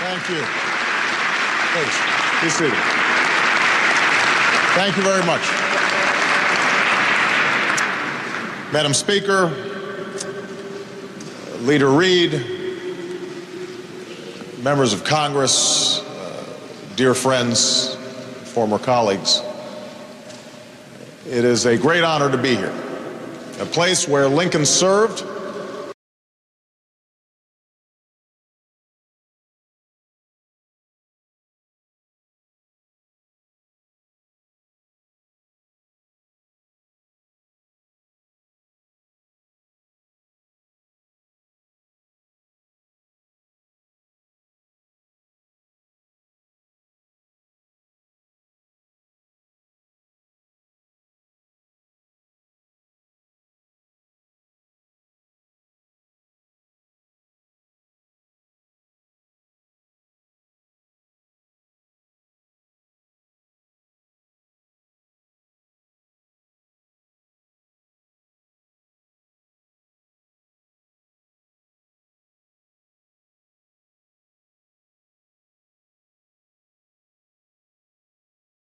Thank you. Please, be seated. Thank you very much. Madam Speaker, Leader Reid, members of Congress, dear friends, former colleagues, it is a great honor to be here, a place where Lincoln served,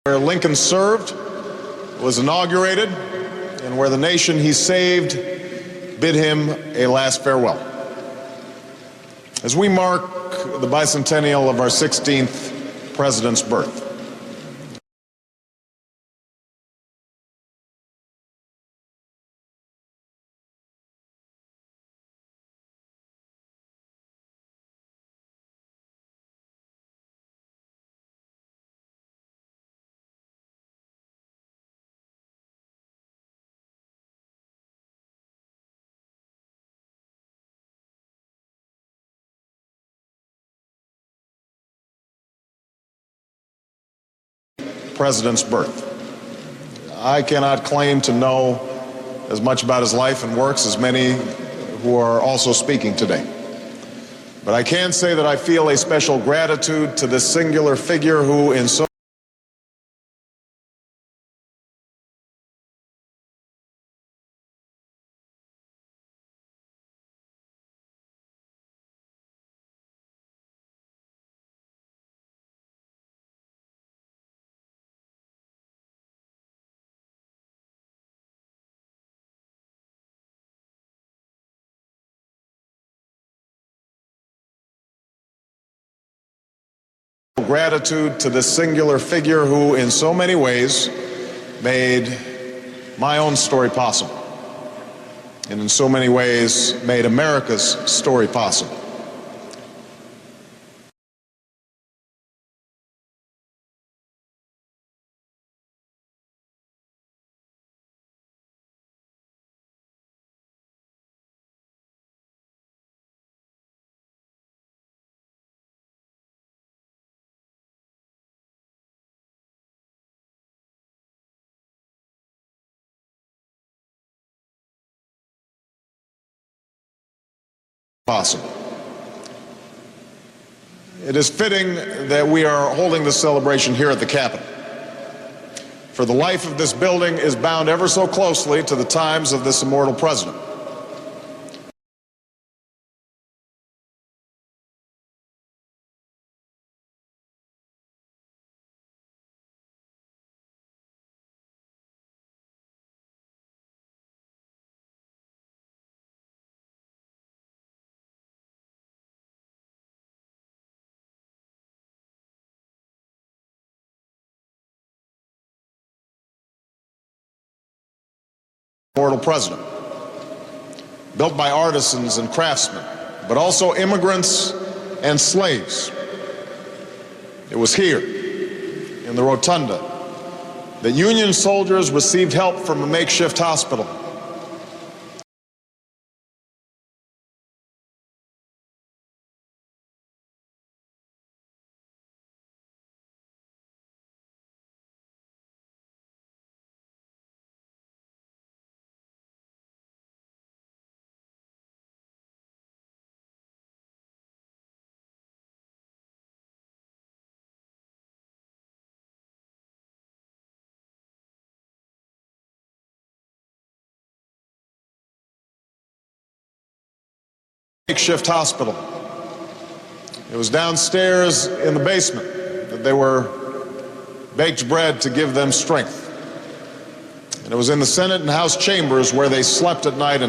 where Lincoln served, was inaugurated, and where the nation he saved bid him a last farewell. As we mark the bicentennial of our 16th president's birth, I cannot claim to know as much about his life and works as many who are also speaking today. But I can say that I feel a special gratitude to this singular figure who, in so gratitude to this singular figure who, in so many ways, made my own story possible, and in so many ways made America's story possible. It is fitting that we are holding this celebration here at the Capitol, for the life of this building is bound ever so closely to the times of this immortal president. Immortal president, built by artisans and craftsmen, but also immigrants and slaves. It was here, in the rotunda, that Union soldiers received help from a makeshift hospital. Makeshift hospital. It was downstairs in the basement that they were baked bread to give them strength. And it was in the Senate and House chambers where they slept at night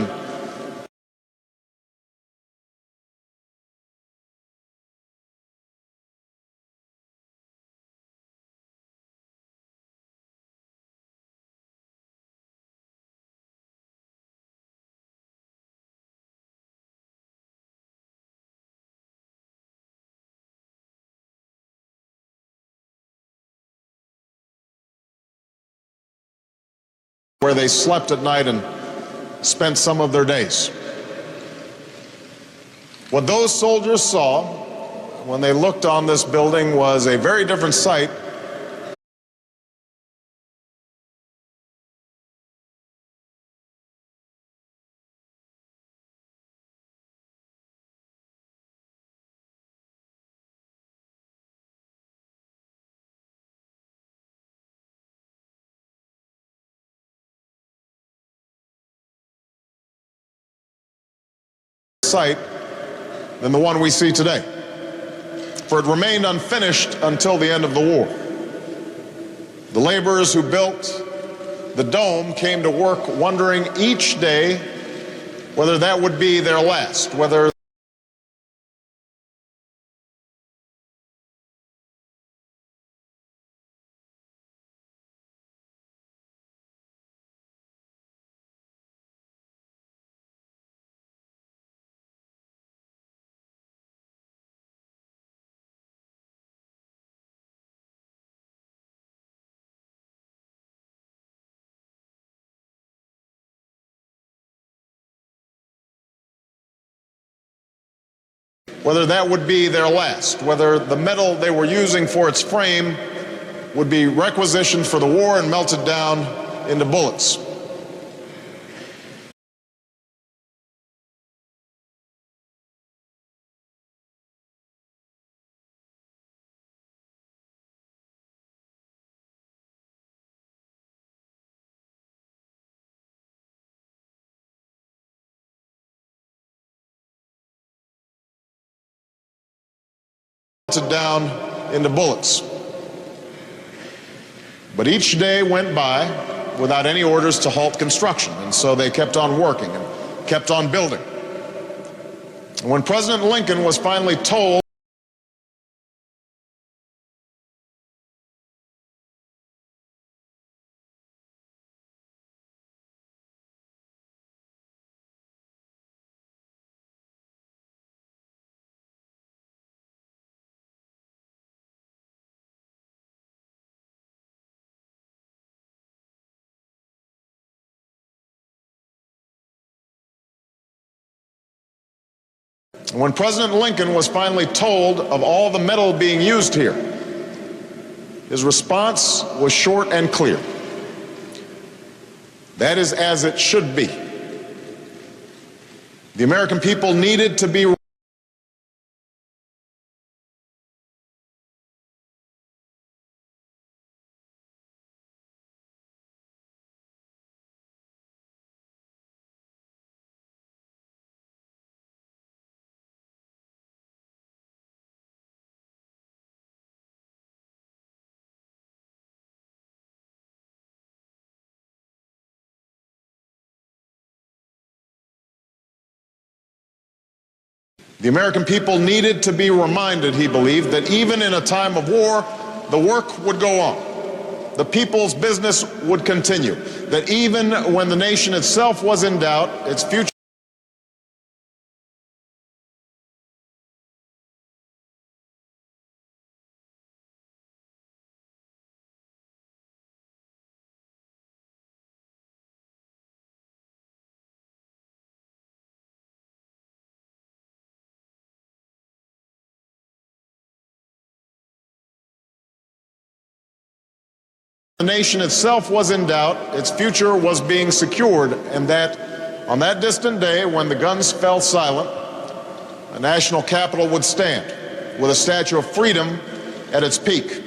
and spent some of their days. What those soldiers saw when they looked on this building was a very different sight than the one we see today, for it remained unfinished until the end of the war. The laborers who built the dome came to work wondering each day whether that would be their last, whether that would be their last, whether the metal they were using for its frame would be requisitioned for the war and melted down into bullets. Down into bullets. But each day went by without any orders to halt construction, and so they kept on working and kept on building. And when President Lincoln was finally told of all the metal being used here, his response was short and clear. That is as it should be. The American people needed to be The American people needed to be reminded, he believed, that even in a time of war, the work would go on. The people's business would continue. That even when the nation itself was in doubt, its future the nation itself was in doubt, its future was being secured, and that on that distant day when the guns fell silent, a national capital would stand with a Statue of Freedom at its peak.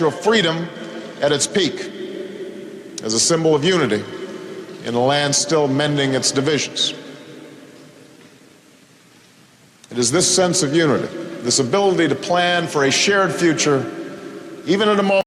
of freedom at its peak, as a symbol of unity in a land still mending its divisions. It is this sense of unity, this ability to plan for a shared future, even at a moment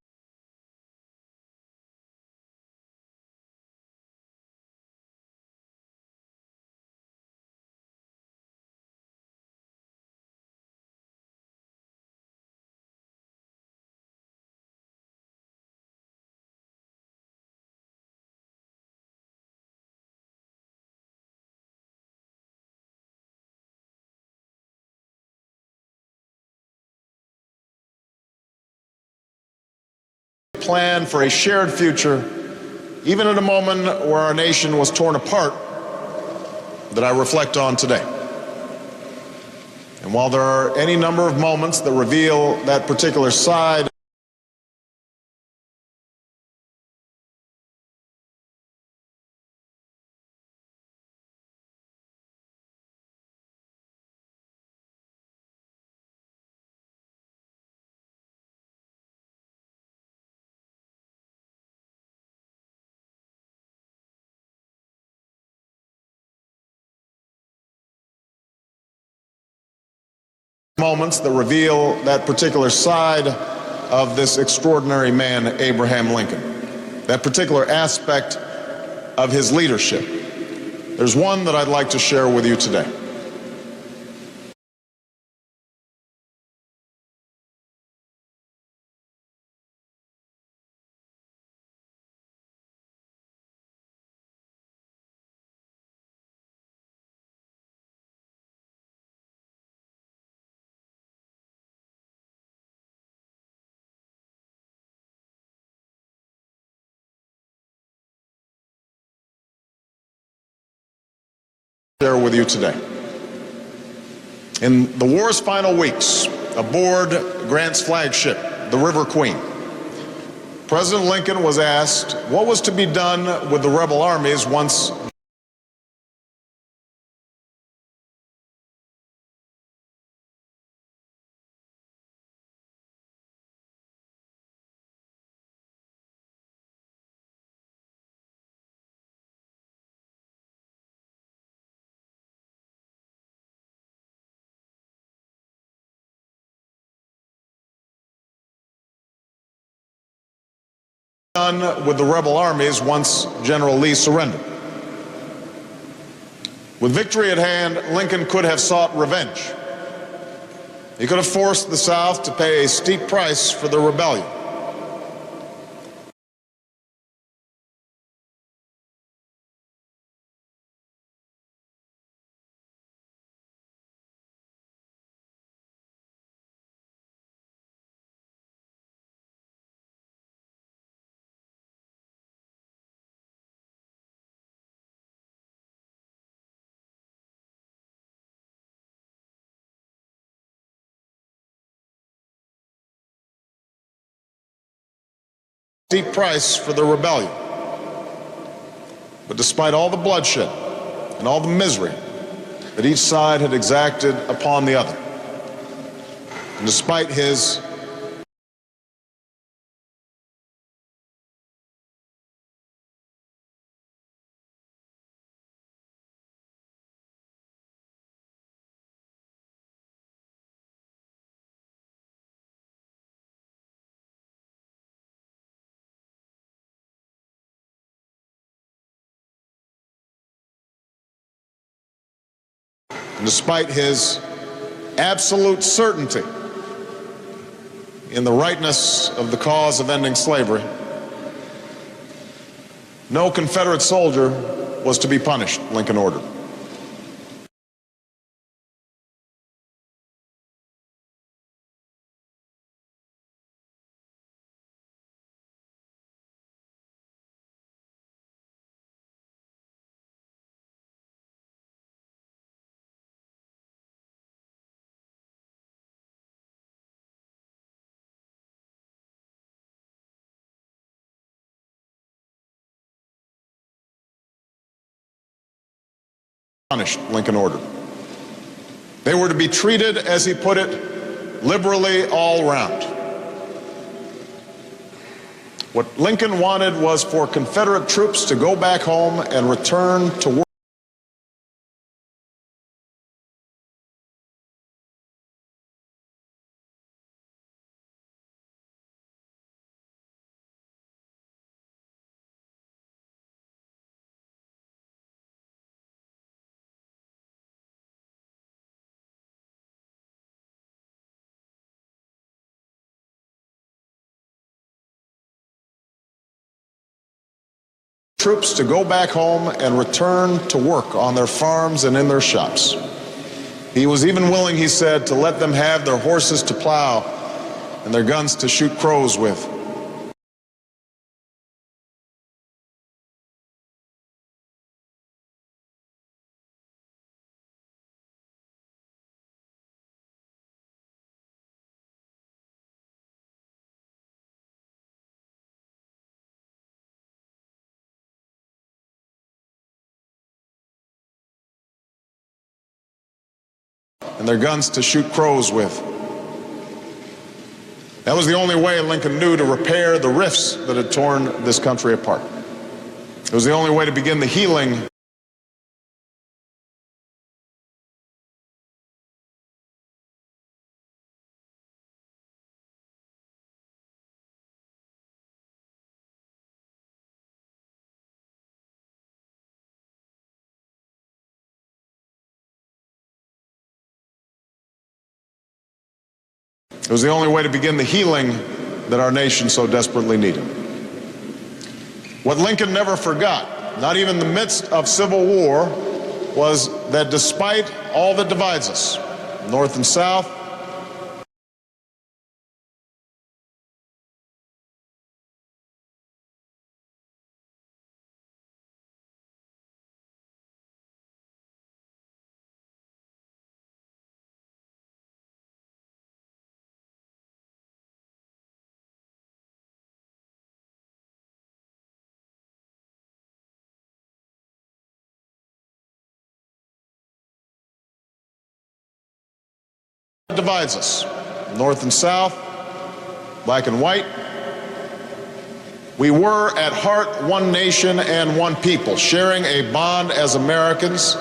plan for a shared future, even at a moment where our nation was torn apart, that I reflect on today. And while there are any number of moments that reveal that particular side of this extraordinary man, Abraham Lincoln, that particular aspect of his leadership, there's one that I'd like to share with you today. Share with you today. In the war's final weeks, aboard Grant's flagship, the River Queen, President Lincoln was asked what was to be done with the rebel armies once General Lee surrendered. With victory at hand, Lincoln could have sought revenge. He could have forced the South to pay a steep price for the rebellion. Steep price for the rebellion. But despite all the bloodshed and all the misery that each side had exacted upon the other, and despite his absolute certainty in the rightness of the cause of ending slavery, no Confederate soldier was to be punished, Lincoln ordered. Lincoln ordered. They were to be treated, as he put it, liberally all around. What Lincoln wanted was for Confederate troops to go back home and return to work. Troops to go back home and return to work on their farms and in their shops. He was even willing, he said, to let them have their horses to plow and their guns to shoot crows with. And their guns to shoot crows with. That was the only way Lincoln knew to repair the rifts that had torn this country apart. It was the only way to begin the healing It was the only way to begin the healing that our nation so desperately needed. What Lincoln never forgot, not even in the midst of civil war, was that despite all that divides us, North and South, divides us, North and South, black and white. We were at heart one nation and one people, sharing a bond as Americans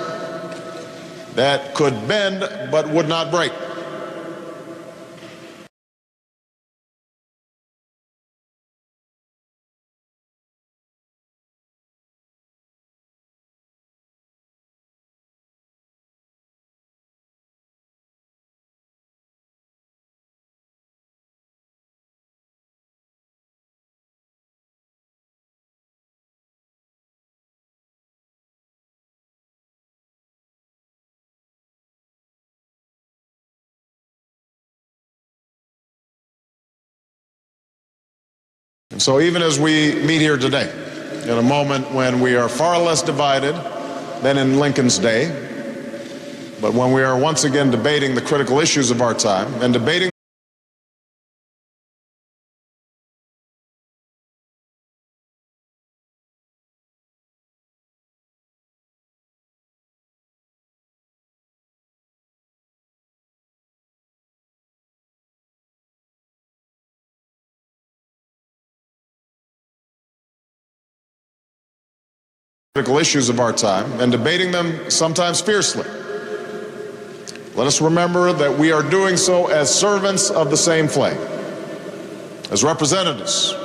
that could bend but would not break. And so even as we meet here today, in a moment when we are far less divided than in Lincoln's day, but when we are once again debating the critical issues of our time and debating critical issues of our time and debating them sometimes fiercely, let us remember that we are doing so as servants of the same flame, as representatives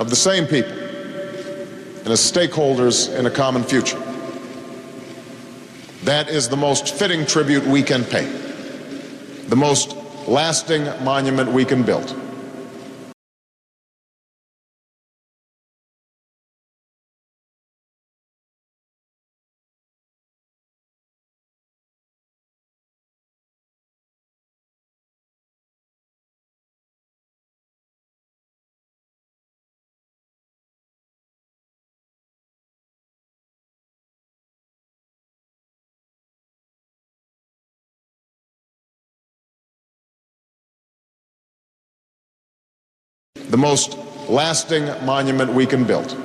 of the same people and as stakeholders in a common future. That is the most fitting tribute we can pay, the most lasting monument we can build. the most lasting monument we can build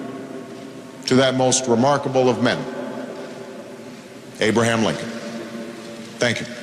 to that most remarkable of men, Abraham Lincoln. Thank you.